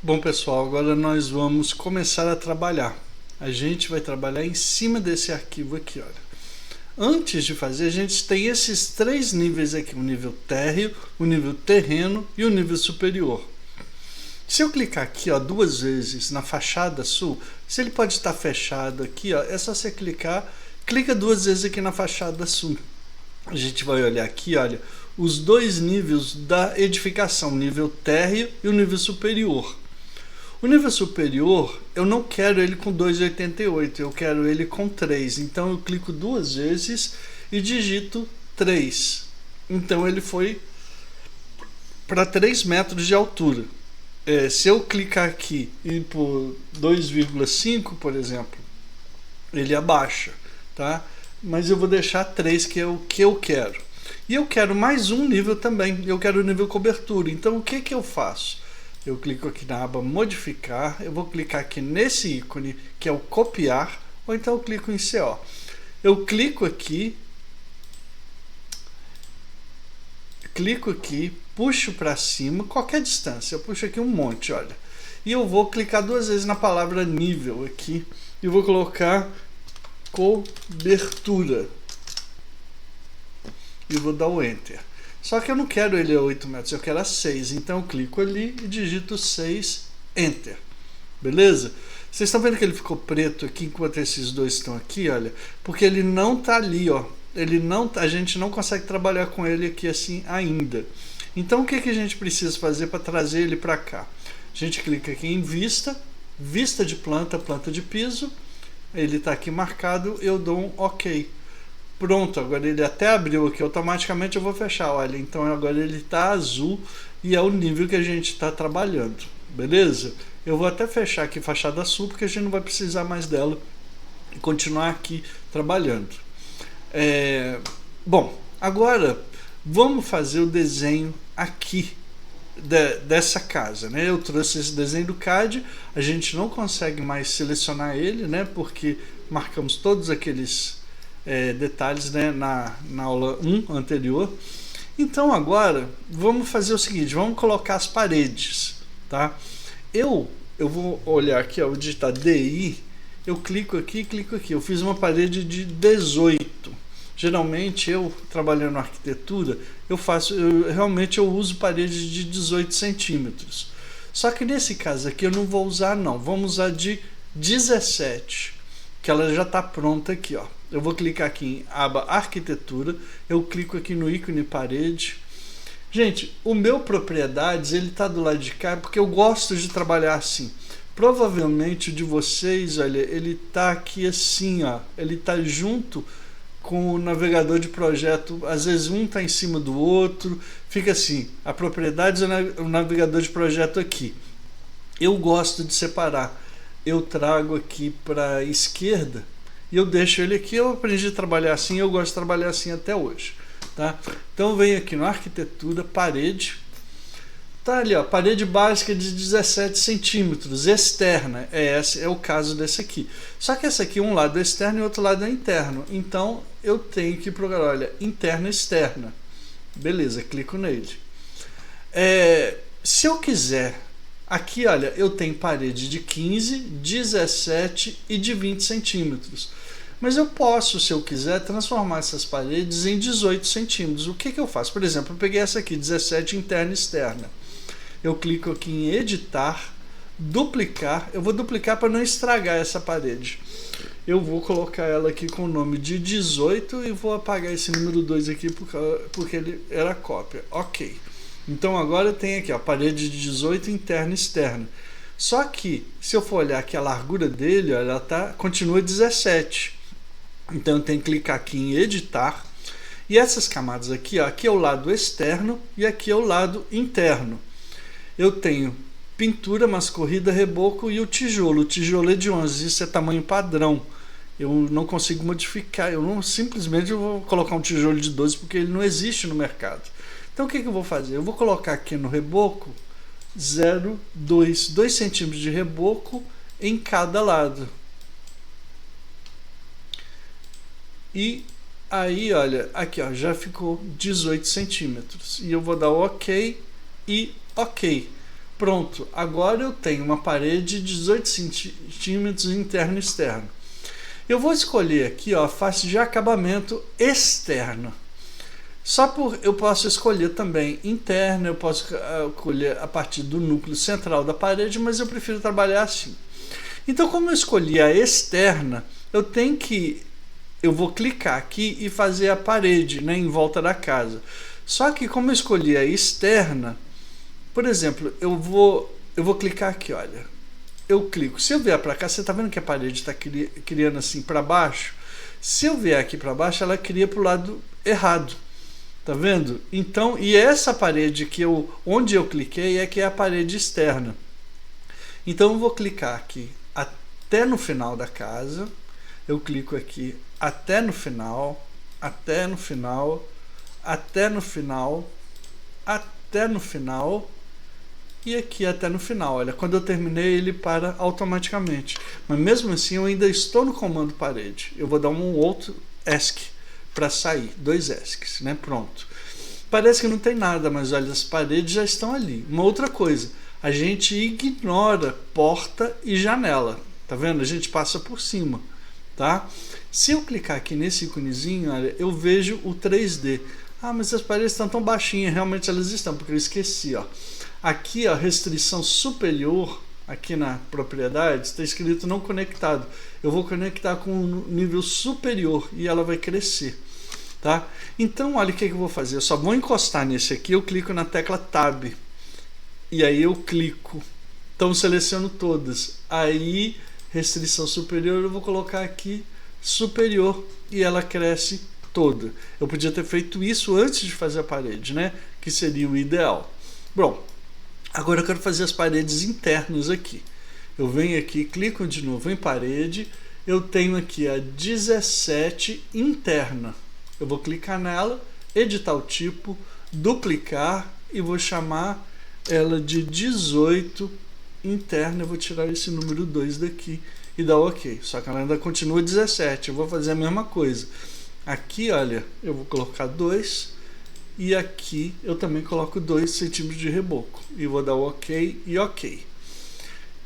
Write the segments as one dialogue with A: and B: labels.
A: Bom, pessoal, agora nós vamos começar a trabalhar. A gente vai trabalhar em cima desse arquivo aqui, olha. Antes de fazer, a gente tem esses três níveis aqui, o nível térreo, o nível terreno e o nível superior. Se eu clicar aqui, ó, duas vezes na fachada sul, se ele pode estar fechado aqui, ó, é só você clica duas vezes aqui na fachada sul. A gente vai olhar aqui, olha, os dois níveis da edificação, o nível térreo e o nível superior. O nível superior, eu não quero ele com 2,88, eu quero ele com 3. Então eu clico duas vezes e digito 3. Então ele foi para 3 metros de altura. Se eu clicar aqui e por 2,5, por exemplo, ele abaixa, tá? Mas eu vou deixar 3, que é o que eu quero. E eu quero mais um nível também, eu quero o nível cobertura. Então o que eu faço? Eu clico aqui na aba modificar, eu vou clicar aqui nesse ícone que é o copiar, ou então eu clico em CO. Eu clico aqui, puxo para cima, qualquer distância, eu puxo aqui um monte, olha. E eu vou clicar duas vezes na palavra nível aqui e vou colocar cobertura. E vou dar o Enter. Só que eu não quero ele a 8 metros, eu quero a 6. Então eu clico ali e digito 6, Enter. Beleza? Vocês estão vendo que ele ficou preto aqui enquanto esses dois estão aqui, olha? Porque ele não está ali, ó. A gente não consegue trabalhar com ele aqui assim ainda. Então o que a gente precisa fazer para trazer ele para cá? A gente clica aqui em vista, vista de planta, planta de piso. Ele está aqui marcado, eu dou um OK. Pronto, agora ele até abriu aqui, automaticamente eu vou fechar, olha, então agora ele está azul e é o nível que a gente está trabalhando, beleza? Eu vou até fechar aqui fachada sul, porque a gente não vai precisar mais dela e continuar aqui trabalhando. Bom, agora vamos fazer o desenho aqui dessa casa, né? Eu trouxe esse desenho do CAD, a gente não consegue mais selecionar ele, né? Porque marcamos todos aqueles detalhes, né, na aula 1 anterior. Então agora vamos fazer o seguinte, vamos colocar as paredes, tá? Eu vou olhar aqui, ó, vou digitar DI, eu clico aqui, eu fiz uma parede de 18. Geralmente eu, trabalhando na arquitetura, realmente eu uso paredes de 18 centímetros. Só que nesse caso aqui eu não vou usar não, vamos usar de 17, que ela já está pronta aqui, ó. Eu vou clicar aqui em aba arquitetura, eu clico aqui no ícone parede. Gente, o meu propriedades, ele está do lado de cá porque eu gosto de trabalhar assim. Provavelmente o de vocês, olha, ele está aqui assim, ó. Ele está junto com o navegador de projeto, às vezes um está em cima do outro, fica assim, a propriedades e o navegador de projeto aqui. Eu gosto de separar. Eu trago aqui para a esquerda e eu deixo ele aqui. Eu aprendi a trabalhar assim, eu gosto de trabalhar assim até hoje, tá? Então eu venho aqui no arquitetura, parede, tá ali, ó, parede básica de 17 centímetros, externa, esse é o caso desse aqui. Só que essa aqui, um lado é externo e outro lado é interno, então eu tenho que programar, olha, interna e externa. Beleza, clico nele. Se eu quiser, aqui, olha, eu tenho parede de 15, 17 e de 20 centímetros. Mas eu posso, se eu quiser, transformar essas paredes em 18 centímetros. O que eu faço? Por exemplo, eu peguei essa aqui, 17 interna e externa. Eu clico aqui em editar, duplicar. Eu vou duplicar para não estragar essa parede. Eu vou colocar ela aqui com o nome de 18 e vou apagar esse número 2 aqui porque ele era cópia. Ok. Então agora eu tenho aqui a parede de 18 interna e externa. Só que se eu for olhar aqui a largura dele, ela continua 17. Então eu tenho que clicar aqui em editar. E essas camadas aqui, ó, aqui é o lado externo e aqui é o lado interno. Eu tenho pintura, mascorrida, reboco e o tijolo. O tijolo é de 11, isso é tamanho padrão. Eu não consigo modificar, simplesmente eu vou colocar um tijolo de 12 porque ele não existe no mercado. Então o que eu vou fazer? Eu vou colocar aqui no reboco 2 centímetros de reboco em cada lado. E aí, olha, aqui ó, já ficou 18 centímetros. E eu vou dar OK e OK. Pronto, agora eu tenho uma parede de 18 centímetros interno e externo. Eu vou escolher aqui, ó, face de acabamento externo. Eu posso escolher também interna, eu posso escolher a partir do núcleo central da parede, mas eu prefiro trabalhar assim. Então, como eu escolhi a externa, eu vou clicar aqui e fazer a parede, né, em volta da casa. Só que como eu escolhi a externa, por exemplo, eu vou clicar aqui, olha. Eu clico. Se eu vier para cá, você está vendo que a parede está criando assim para baixo? Se eu vier aqui para baixo, ela cria para o lado errado. Tá vendo? Então, e essa parede onde eu cliquei que é a parede externa. Então eu vou clicar aqui até no final da casa. Eu clico aqui até no final, até no final, até no final, até no final e aqui até no final. Olha, quando eu terminei ele para automaticamente. Mas mesmo assim eu ainda estou no comando parede. Eu vou dar um outro ESC para sair, 2 ESCs, né? Pronto. Parece que não tem nada, mas olha, as paredes já estão ali. Uma outra coisa, a gente ignora porta e janela. Tá vendo? A gente passa por cima, tá? Se eu clicar aqui nesse íconezinho, olha, eu vejo o 3D. Ah, mas as paredes estão tão baixinhas, realmente elas estão, porque eu esqueci, ó. Aqui, ó, restrição superior, aqui na propriedade, está escrito não conectado. Eu vou conectar com um nível superior e ela vai crescer, tá? Então, olha o que eu vou fazer. Eu só vou encostar nesse aqui, eu clico na tecla Tab. E aí eu clico. Então, seleciono todas. Aí, restrição superior, eu vou colocar aqui superior e ela cresce toda. Eu podia ter feito isso antes de fazer a parede, né? Que seria o ideal. Bom, agora eu quero fazer as paredes internas aqui. Eu venho aqui, clico de novo em parede. Eu tenho aqui a 17 interna. Eu vou clicar nela, editar o tipo, duplicar e vou chamar ela de 18 interna. Eu vou tirar esse número 2 daqui e dar OK. Só que ela ainda continua 17. Eu vou fazer a mesma coisa. Aqui, olha, eu vou colocar 2 e aqui eu também coloco 2 centímetros de reboco e vou dar OK e OK.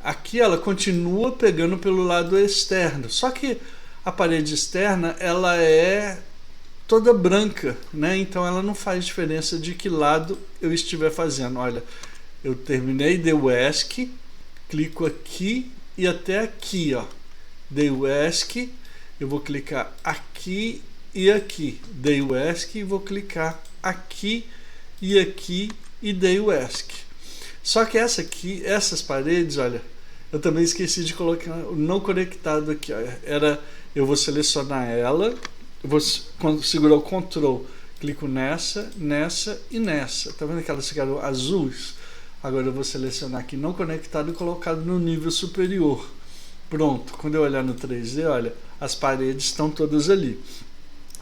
A: Aqui ela continua pegando pelo lado externo, só que a parede externa ela é toda branca, né? Então ela não faz diferença de que lado eu estiver fazendo. Olha, eu terminei, dei o ESC, clico aqui e até aqui, ó. Dei o ESC, eu vou clicar aqui e aqui. Dei o ESC e vou clicar aqui e dei o ESC. Só que essas paredes, olha, eu também esqueci de colocar o não conectado aqui, ó. Eu vou selecionar ela, eu vou segurar o Ctrl, clico nessa e nessa. Tá vendo que elas ficaram azuis? Agora eu vou selecionar aqui não conectado e colocado no nível superior. Pronto, quando eu olhar no 3D, olha, as paredes estão todas ali.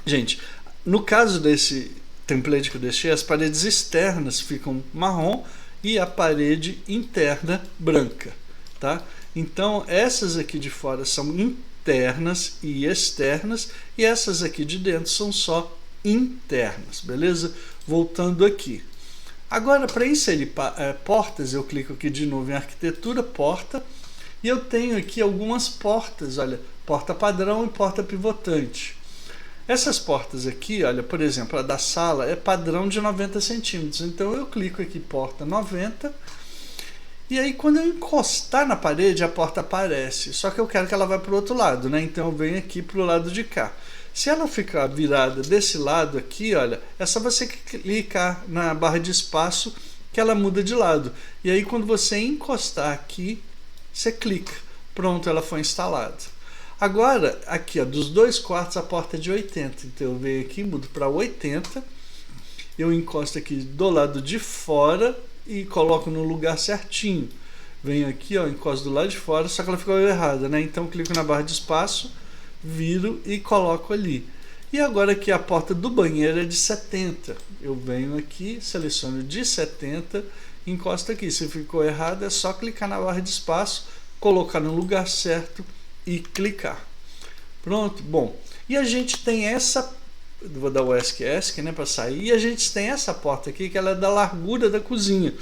A: Gente, no caso desse template que eu deixei, as paredes externas ficam marrom e a parede interna branca, tá? Então essas aqui de fora são internas e externas e essas aqui de dentro são só internas, beleza? Voltando aqui. Agora, para inserir portas, eu clico aqui de novo em arquitetura, porta, e eu tenho aqui algumas portas, olha, porta padrão e porta pivotante. Essas portas aqui, olha, por exemplo, a da sala é padrão de 90 centímetros, então eu clico aqui porta 90, e aí quando eu encostar na parede a porta aparece, só que eu quero que ela vá para o outro lado, né? Então eu venho aqui para o lado de cá. Se ela ficar virada desse lado aqui, olha, é só você clicar na barra de espaço que ela muda de lado. E aí quando você encostar aqui, você clica. Pronto, ela foi instalada. Agora, aqui, ó, dos 2 quartos a porta é de 80. Então eu venho aqui, mudo para 80. Eu encosto aqui do lado de fora e coloco no lugar certinho. Venho aqui, ó, encosto do lado de fora, só que ela ficou errada, né? Então clico na barra de espaço, viro e coloco ali. E agora aqui a porta do banheiro é de 70. Eu venho aqui, seleciono de 70, encosto aqui. Se ficou errado é só clicar na barra de espaço, colocar no lugar certo e clicar. Pronto, bom. E a gente tem essa, vou dar o ESC, né, para sair. E a gente tem essa porta aqui que ela é da largura da cozinha.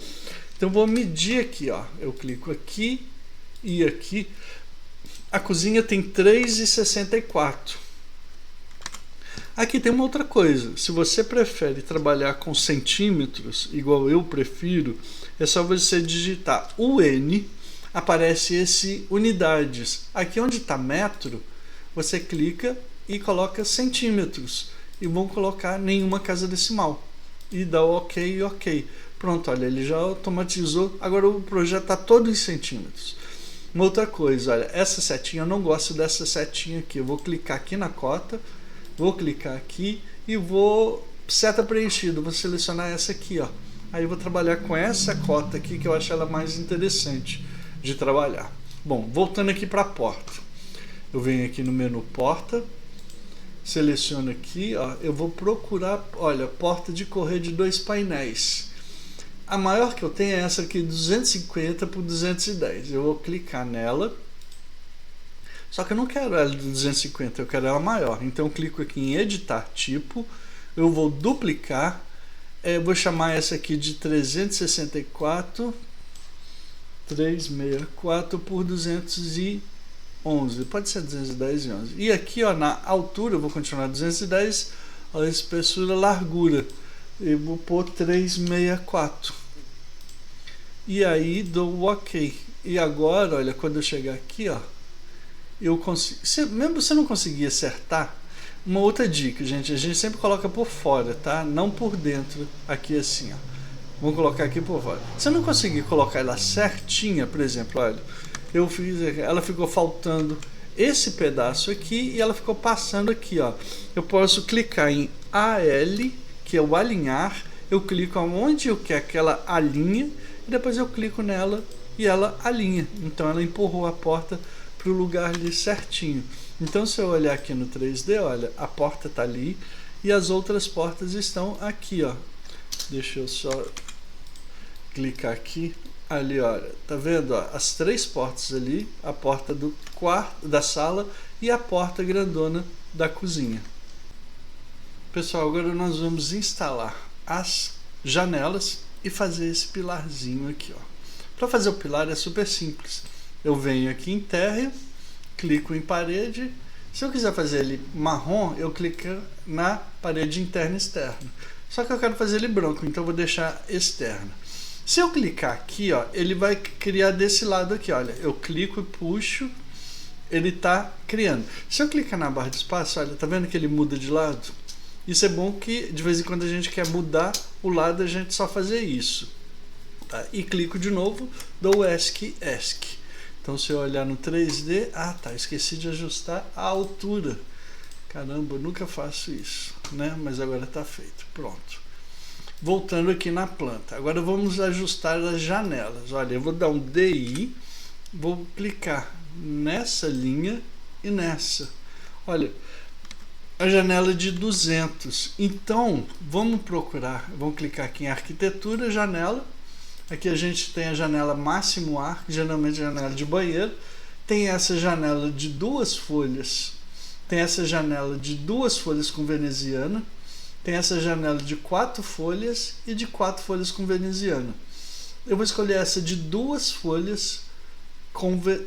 A: Então vou medir aqui, ó. Eu clico aqui e aqui. A cozinha tem 3,64. Aqui tem uma outra coisa. Se você prefere trabalhar com centímetros, igual eu prefiro, é só você digitar UN, aparece esse unidades. Aqui onde está metro, você clica e coloca centímetros. E vão colocar nenhuma casa decimal. E dá OK e OK. Pronto, olha, ele já automatizou. Agora o projeto está todo em centímetros. Uma outra coisa, olha, essa setinha, eu não gosto dessa setinha aqui. Eu vou clicar aqui na cota, vou clicar aqui e vou seta preenchida, vou selecionar essa aqui, ó. Aí eu vou trabalhar com essa cota aqui que eu acho ela mais interessante de trabalhar. Bom, voltando aqui para a porta. Eu venho aqui no menu porta, seleciono aqui, ó, eu vou procurar, olha, porta de correr de 2 painéis. A maior que eu tenho é essa aqui, 250 por 210. Eu vou clicar nela. Só que eu não quero ela de 250, eu quero ela maior. Então eu clico aqui em editar tipo. Eu vou duplicar. Vou chamar essa aqui de 364 por 211. Pode ser 210 e 11. E aqui, ó, na altura eu vou continuar 210. A espessura, largura. Eu vou pôr 364. E aí dou OK. E agora, olha, quando eu chegar aqui, ó, eu consigo. Mesmo se eu não conseguir acertar, uma outra dica, gente, a gente sempre coloca por fora, tá? Não por dentro, aqui assim, ó. Vamos colocar aqui por fora. Se eu não conseguir colocar ela certinha, por exemplo, olha, eu fiz, ela ficou faltando esse pedaço aqui e ela ficou passando aqui, ó. Eu posso clicar em AL, que é o alinhar, eu clico aonde eu quero que ela alinhe e depois eu clico nela e ela alinha. Então ela empurrou a porta para o lugar ali certinho. Então se eu olhar aqui no 3D, olha, a porta está ali e as outras portas estão aqui, ó. Deixa eu só clicar aqui, ali, olha, tá vendo, ó, as 3 portas ali, a porta do quarto, da sala e a porta grandona da cozinha. Pessoal, agora nós vamos instalar as janelas e fazer esse pilarzinho aqui, ó. Para fazer o pilar é super simples. Eu venho aqui em terra, clico em parede. Se eu quiser fazer ele marrom, eu clico na parede interna e externa. Só que eu quero fazer ele branco, então eu vou deixar externa. Se eu clicar aqui, ó, ele vai criar desse lado aqui, olha. Eu clico e puxo, ele está criando. Se eu clicar na barra de espaço, olha, tá vendo que ele muda de lado? Isso é bom que de vez em quando a gente quer mudar o lado, a gente só fazer isso. Tá? E clico de novo, dou ESC. Então se eu olhar no 3D, esqueci de ajustar a altura. Caramba, eu nunca faço isso, né? Mas agora está feito, pronto. Voltando aqui na planta, agora vamos ajustar as janelas. Olha, eu vou dar um DI, vou clicar nessa linha e nessa. Olha, a janela de 200. Então, vamos procurar, vamos clicar aqui em arquitetura, janela. Aqui a gente tem a janela máximo ar, geralmente a janela de banheiro. Tem essa janela de 2 folhas. Tem essa janela de 2 folhas com veneziana. Tem essa janela de 4 folhas e de 4 folhas com veneziana. Eu vou escolher essa de 2 folhas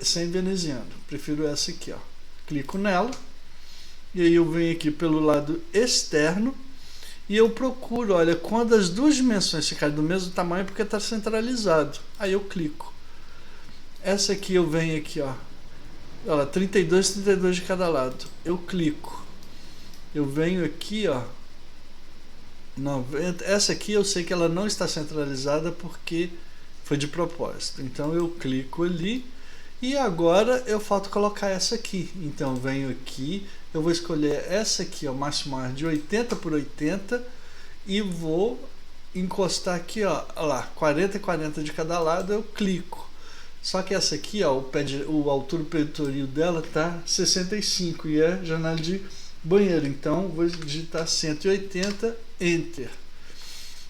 A: sem veneziano. Prefiro essa aqui, ó. Clico nela. E aí eu venho aqui pelo lado externo e eu procuro, olha, quando as 2 dimensões ficarem do mesmo tamanho, porque está centralizado. Aí eu clico. Essa aqui eu venho aqui, ó. Olha, 32, 32 de cada lado. Eu clico. Eu venho aqui, ó. 90. Essa aqui eu sei que ela não está centralizada porque foi de propósito. Então eu clico ali. E agora eu falta colocar essa aqui. Então venho aqui, eu vou escolher essa aqui, ó, máximo ar de 80 por 80 e vou encostar aqui, ó, lá, 40 e 40 de cada lado, eu clico. Só que essa aqui, ó, o altura peitoril dela tá 65 e é janela de banheiro. Então vou digitar 180, Enter.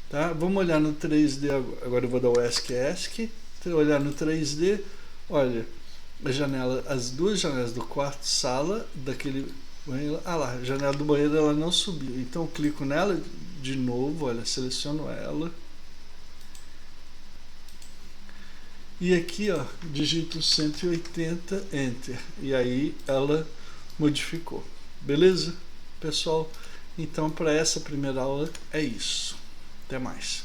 A: Tá? Vamos olhar no 3D agora eu vou dar o ESC. Olhar no 3D, olha, a janela, as 2 janelas do quarto, sala, daquele banheiro, lá, a janela do banheiro ela não subiu, então eu clico nela de novo, olha, seleciono ela, E aqui, ó, digito 180, Enter. E aí ela modificou. Beleza, pessoal? Então, para essa primeira aula é isso. Até mais.